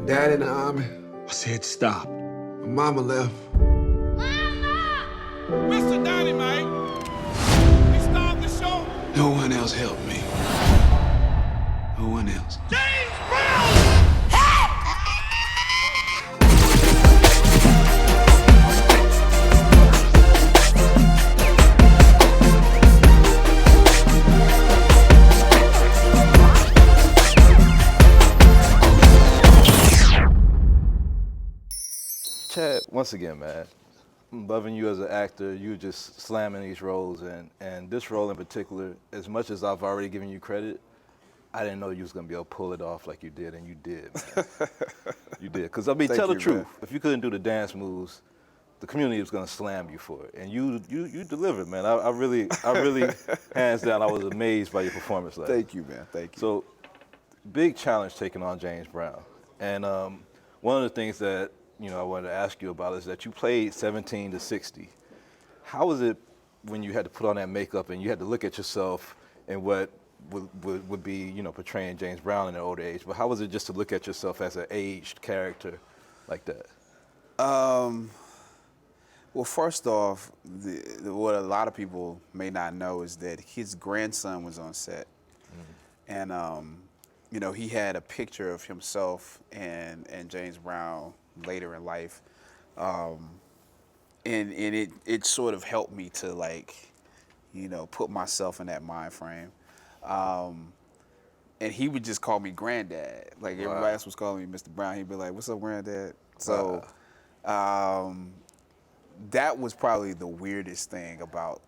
Dad in the army. I said stop. My mama left. Mr. Dynamite, we start the show. No one else helped me. No one else. James Brown! Chad, once again, man, I'm loving you as an actor. You just slamming these roles, and this role in particular, as much as I've already given you credit, I didn't know you was gonna be able to pull it off like you did, and you did, man. You did. Because I mean, Thank tell the you, truth. man. If you couldn't do the dance moves, the community was gonna slam you for it, and you delivered, man. I really, hands down, I was amazed by your performance last night. Thank you, man. Thank you. So, big challenge taking on James Brown, and one of the things that I wanted to ask you about is that you played 17 to 60. How was it when you had to put on that makeup and you had to look at yourself and what would be, portraying James Brown in an older age? But how was it just to look at yourself as an aged character like that? Well, first off, what a lot of people may not know is that his grandson was on set, and he had a picture of himself and James Brown later in life, and it sort of helped me to put myself in that mind frame. And he would just call me Granddad. Like everybody else was calling me Mr. Brown. He'd be like, "What's up, Granddad?" So that was probably the weirdest thing about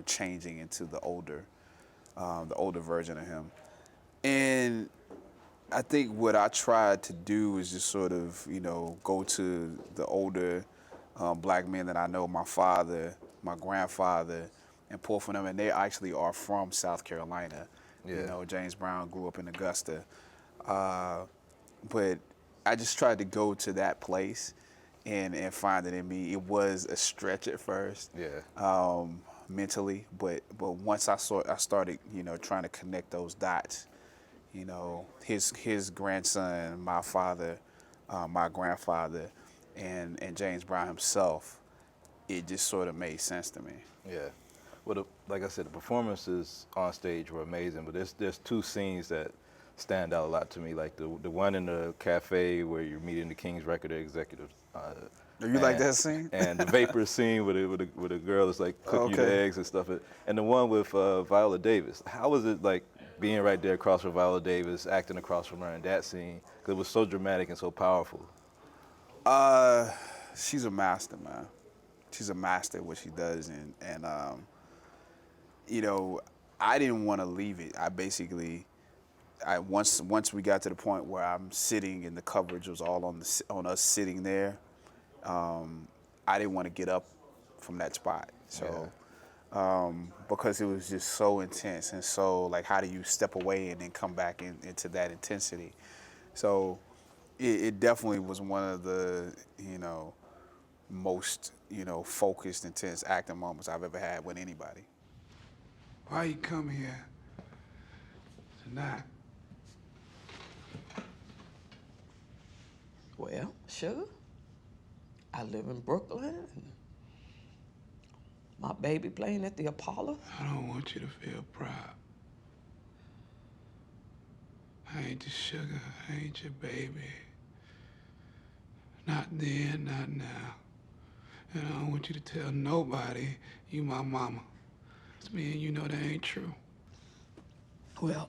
changing into the older version of him. And I think what I tried to do is just sort of, go to the older black men that I know, my father, my grandfather, and pull from them. And they actually are from South Carolina. Yeah. James Brown grew up in Augusta. But I just tried to go to that place and find it in me. It was a stretch at first, mentally. But once I started, trying to connect those dots. His grandson, my father, my grandfather, and James Brown himself, it just sort of made sense to me. Yeah. Well, like I said, the performances on stage were amazing, but there's two scenes that stand out a lot to me, like the one in the cafe where you're meeting the King's record executives. Do you like that scene? And the vapor scene with a girl that's like cooking you the eggs and stuff, and the one with Viola Davis. How was it like being right there across from Viola Davis, acting across from her in that scene? Because it was so dramatic and so powerful. She's a master, man. She's a master at what she does, and I didn't want to leave it. Once we got to the point where I'm sitting and the coverage was all on us sitting there, I didn't want to get up from that spot. So. Because it was just so intense and so how do you step away and then come back into that intensity? So it definitely was one of the most focused, intense acting moments I've ever had with anybody. Why you come here tonight? Well, sugar, I live in Brooklyn. And my baby playing at the Apollo. I don't want you to feel proud. I ain't your sugar, I ain't your baby. Not then, not now. And I don't want you to tell nobody you my mama. It's me and you know that ain't true. Well,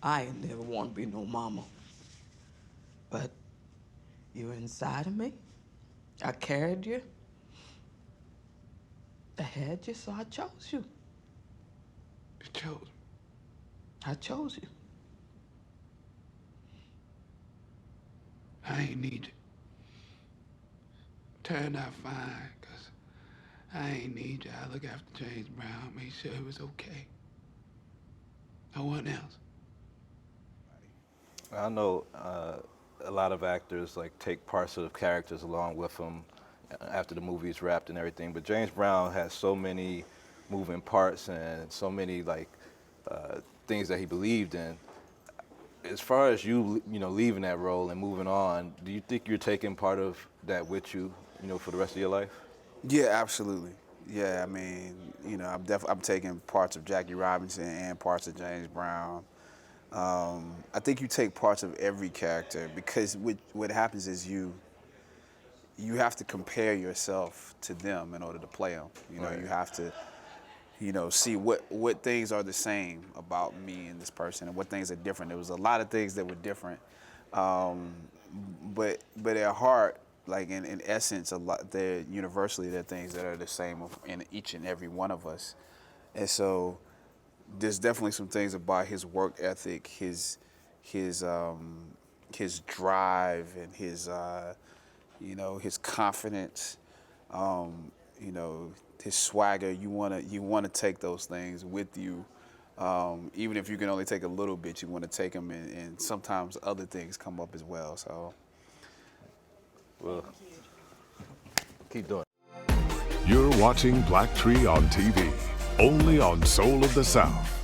I ain't never want to be no mama. But you're inside of me. I carried you. I had you, so I chose you. You chose me. I chose you. I ain't need you. Turned out fine, 'cause I ain't need you. I look after James Brown, made sure it was okay. No one else. I know a lot of actors take parts of characters along with them after the movie's wrapped and everything, but James Brown has so many moving parts and so many things that he believed in. as far as you leaving that role and moving on, do you think you're taking part of that with you, for the rest of your life? Yeah, absolutely. Yeah, I mean, I'm taking parts of Jackie Robinson and parts of James Brown. I think you take parts of every character because what happens is you have to compare yourself to them in order to play them. Right. You have to, see what things are the same about me and this person and what things are different. There was a lot of things that were different, but at heart, like in essence, universally there are things that are the same in each and every one of us. And so there's definitely some things about his work ethic, his drive, and his confidence, his swagger. You wanna take those things with you, even if you can only take a little bit. You want to take them, and sometimes other things come up as well. So, well, keep doing it. You're watching BLACKTREE on TV, only on Soul of the South.